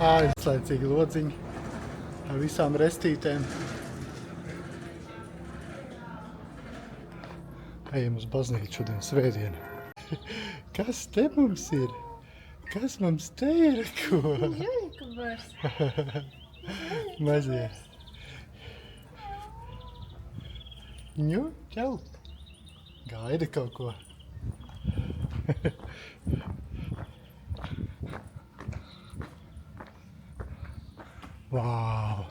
Aizlaicīgi lodziņi ar visām restītēm. Ejam uz baznīcu šodien svētdienu. Kas te mums ir? Kas mums te ir? Ko? Jūnikubars. Mazie. Nu, čau. Gaida kaut ko. Vau!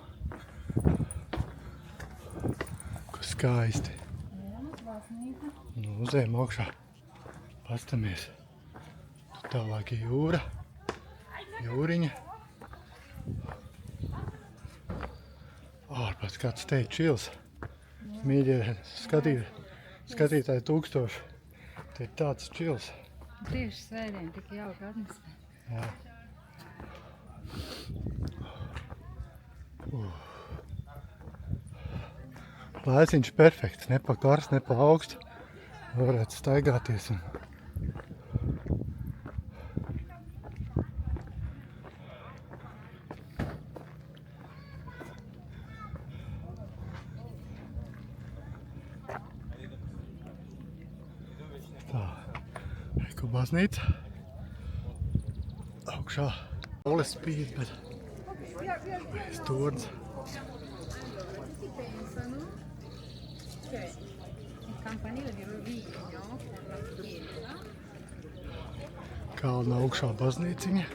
Ko skaisti. Nu, uzējam augšā. Pastamies. Tur tālāk ir jūra. Jūriņa. Ārpēc kāds te ir čils. Mīļie skatītāji tūkstoši. Te ir tāds čils. Tieši svētdien tik jauka atmosfēra. Jā. Laiciņš perfekts, ne pa karsts, ne pa augsts. Varētu staigāties un baznīca. Augšā saules spīd, bet stūrds. Il campanile di Rovigno con la chiesa. Kalna augšā baznīciņa.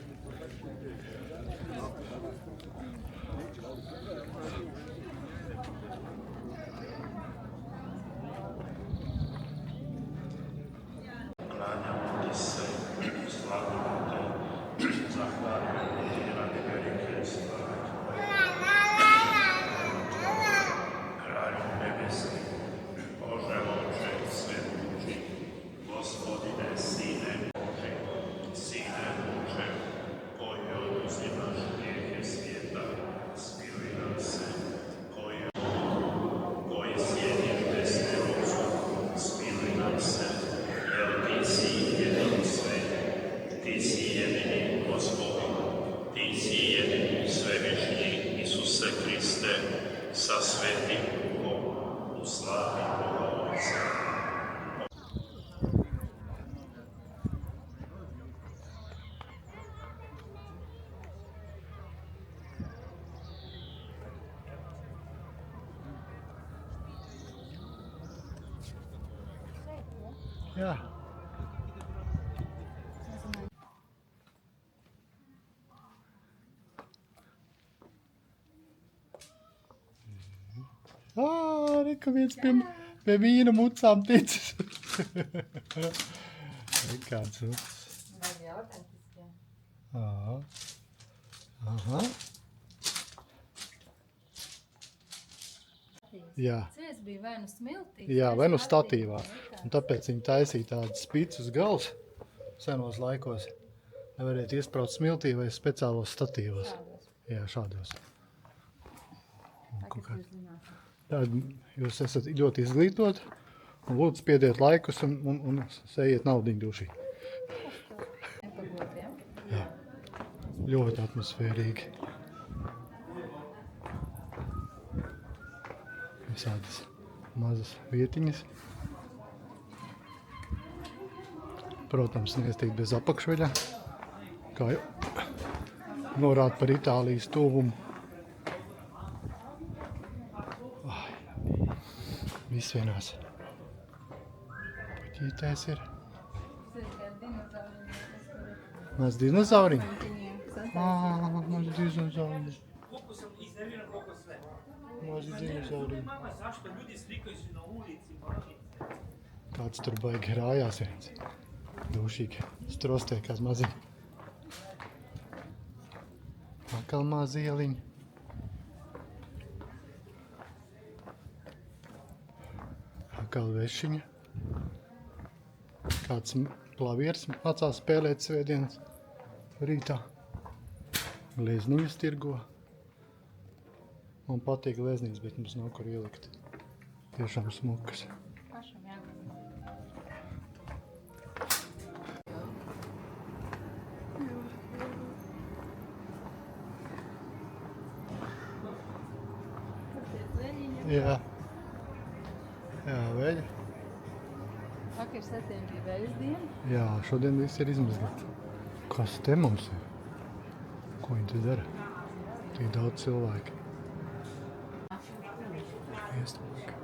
Jā. Reka viens pie vīna mucām ticis. Kāds mucas. Aha. Aha. Jā. Cies bija vai nu smiltīs, Jā, vai nu statīvā. Un tāpēc viņi taisīja tādus spicus gals senos laikos. Nevarētu iespraukt smiltī vai speciālos statīvos. Jā, šādos. Tād, jūs esat ļoti izglītot un lūdzu spiediet laikus un sejiet naudiņu dušī. Jā. Ļoti atmosfērīgi. Visādas mazas vietiņas. Protams, nestiet bez apakšveļa, kā jau norāda par Itālijas tuvumu. Viss vienās puķītēs ir. Maz dinozauriņi? Maz dinozauriņi. Mazi dinozauriņi. Kāds tur baigi rājās viens. Dušīgi. Strostē kāds maziņi. Atkal mazieliņi. Atkal vešiņa. Kāds klavieris mācās spēlēt svētdienas rītā. Liezniņas tirgo. Man patīk liezniņas, bet mums nav kur ielikt. Tiešām smukas. Jā. Jā, veļa. Vakar setiem bija veļas diena. Jā, šodien viss ir izmazgāts. Kas te mums ir? Ko viņi te dara? Tik daudz cilvēki. Iestāvāk.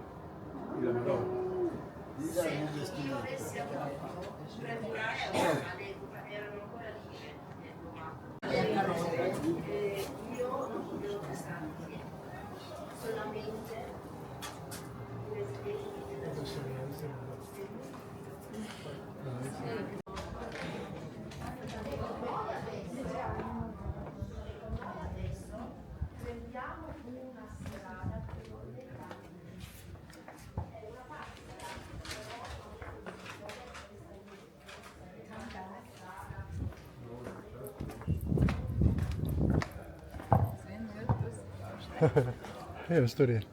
Jā, tur ir.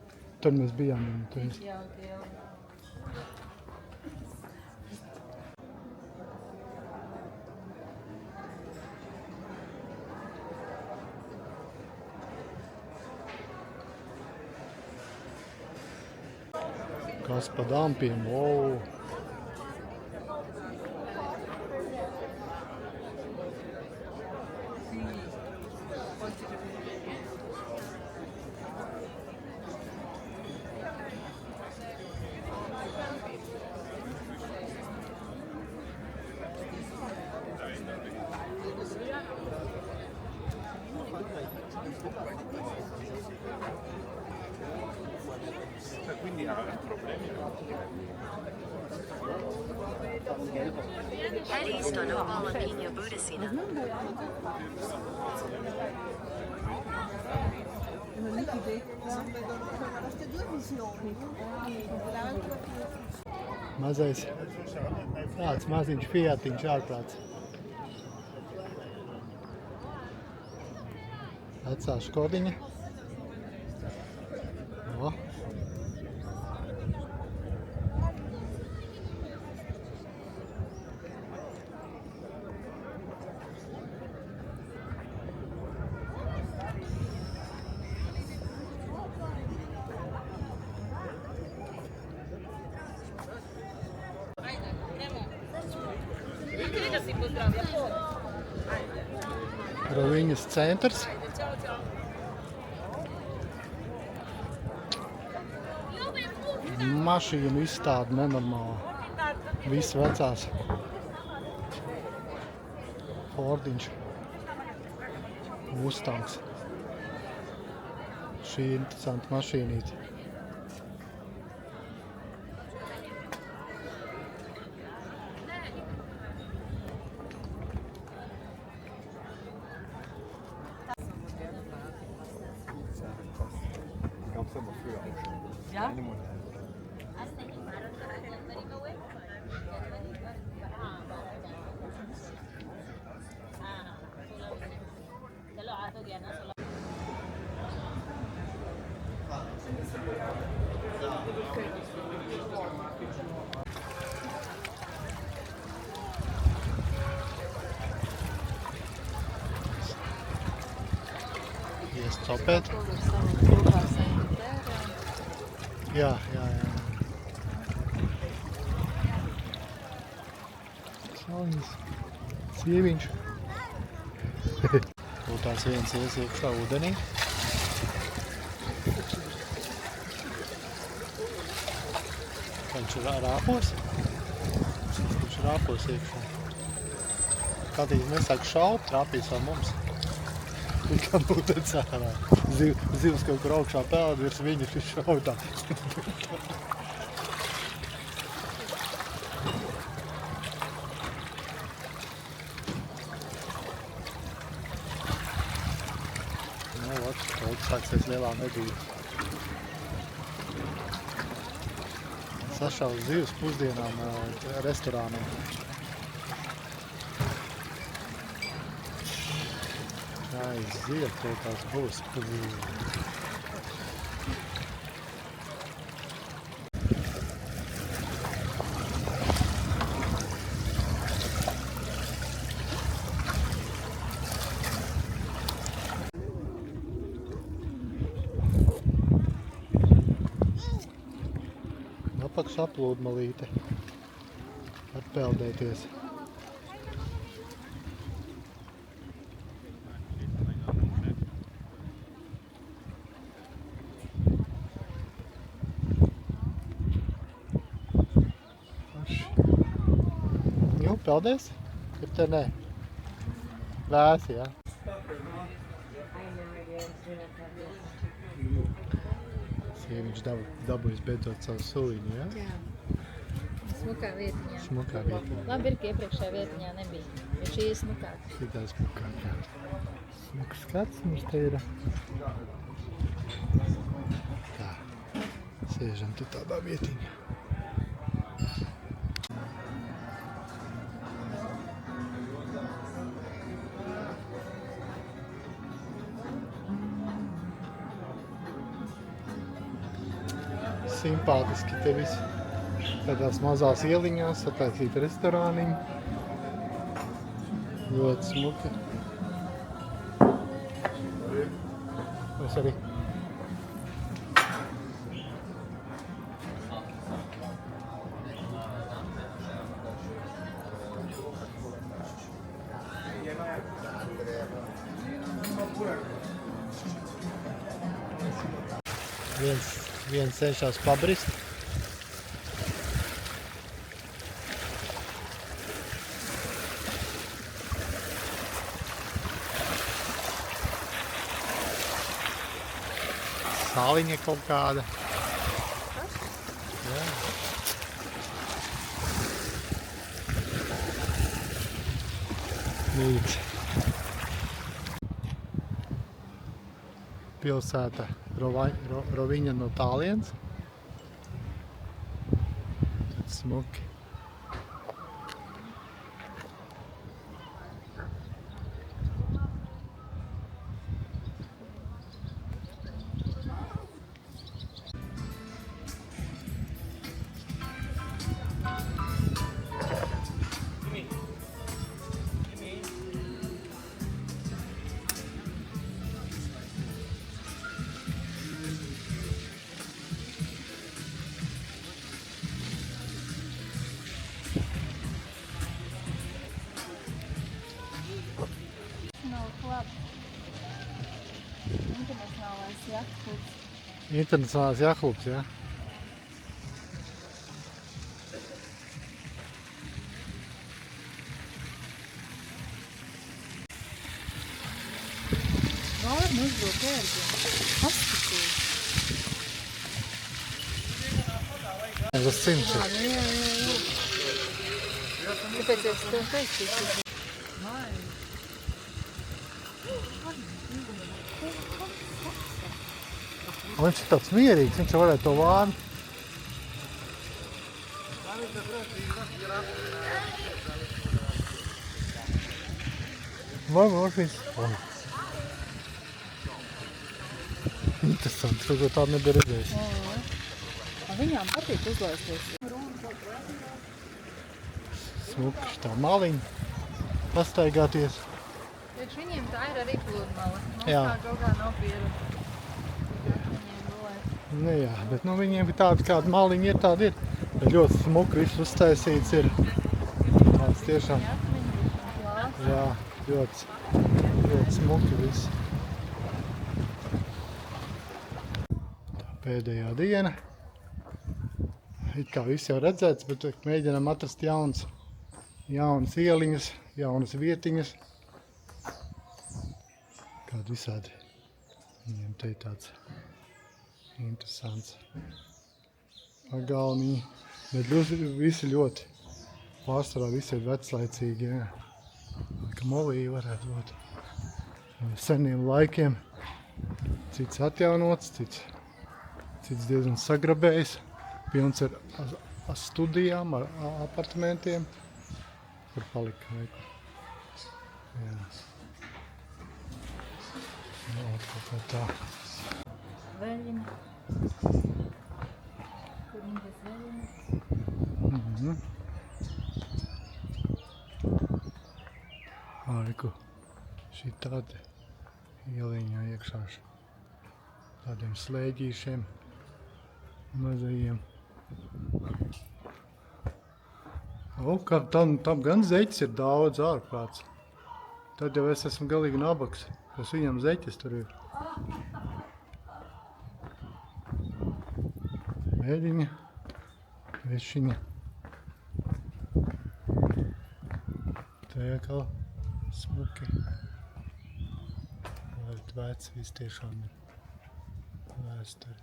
Tur mēs bijām. Jā, tie jau. Kas pa dampiem, wow. Head east on Opala Pina Budasina. Mazais, tāds maziņš Fiatiņš ārprāts. Vecā Škodiņa. O. Roviņas centrs. Mašīnu izstāde nenormāla. Viss vecās. Fordiņš. Mustangs. Šī interesanta mašīnīte. Iestopēt. Jā. Salņas. Sieviņš. Tās viens ies iekšā ūdenī. Viņš ir rāpos. Viņš ir rāpos iekšā. Kādīgi nesāk šaut, trāpīs ar mums. Kā ūdens ārā. Zivs kaut kur augšā peld virs viņa šis šautā. Kaut sāksies lielā medība. Sašaus zivs pusdienām restorānā. Aiziet, to tās būs. Apakšā plūdmalīte. Var peldēties. Nu, peldēs? Ir te nē. Vēsi, jā. Sieviņš dabūjis beidzot savu suliņu, jā? Jā. Smukā vietiņā. Smukā vietiņā. Labi ir, ka iepriekšējā vietiņā nebija. Jo šī ir smukāk. Šitā smukāk, jā. Smuks skats mums te ir. Tā. Sēžam te tādā vietiņā. Simpātiski te viss. Tādās mazās ieliņās sataisīt restorāniņu. Ļoti smuki. Mēs arī. Viens cenšas pabrist. Sāliņa kaut kāda. Jā. Mīts. Pilsēta Roviņa no Tālienes. Smuki. Nav klāt. Internacionālais jachtklubs. Internacionālais jachtklubs, jā? Varam uzbraukt ērģiem. Paskatīt. Tas 100. Tāpēc es tev teicu. Viņš ir tāds mierīgs, viņš varētu to vārnu. Vai viss? Interesanti, kaut ko tādu nebija redzējis. Viņām patīk uzlaisties. Smuki šitā maliņa. Pastaigāties. Priekš viņiem tā ir arī pludmale. Mums Jā. tā kaut kā nav pieredze. Viņiem gulēt. Nu jā, bet nu viņiem ir tāda kāda maliņa ir, tāda ir. Bet ļoti smuki viss uztaisīts ir. Tāds tiešām, jā, ļoti smuki viss. Tā pēdējā diena. It kā viss jau redzēts, bet mēģinām atrast jaunas ieliņas, jaunas vietiņas. Kādi visādi. Viņiem te ir tāds interesants pagalmiņi. Bet visi ļoti, pārsvarā visi ir veclaicīgi, jā. Ka molija varētu būt seniem laikiem. Cits atjaunots, cits diezgan sagrabējis. Pilns ar studijām, ar apartamentiem, kur palika. Jā. Jā, kaut kā tā. Veļina. Kur viņi bez veļina? Aiku, šī tāda ieliņā iekšā tādiem slēģīšiem mazajiem. Tam gan zeķis ir daudz ārprāts. Tad jau es esmu galīgi nabaks, kas viņam zeķis tur ir. Mēģiņa, vešiņa. Te atkal smuki. Vec, viss tiešām ir vēsturi.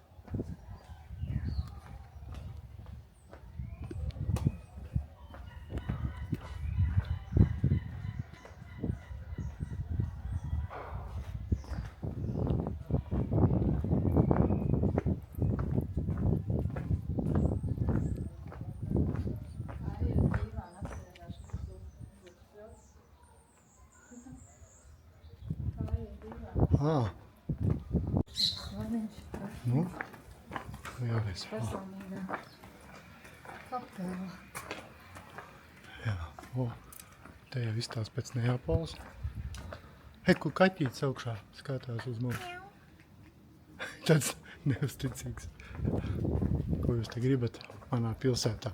Nu, jāreiz. Personīgā kaptēla. Jā, te jau izstāsts pēc Neapoles. Kur kaķītis augšā skatās uz mums. Tāds neuzticīgs. Ko jūs te gribat manā pilsētā?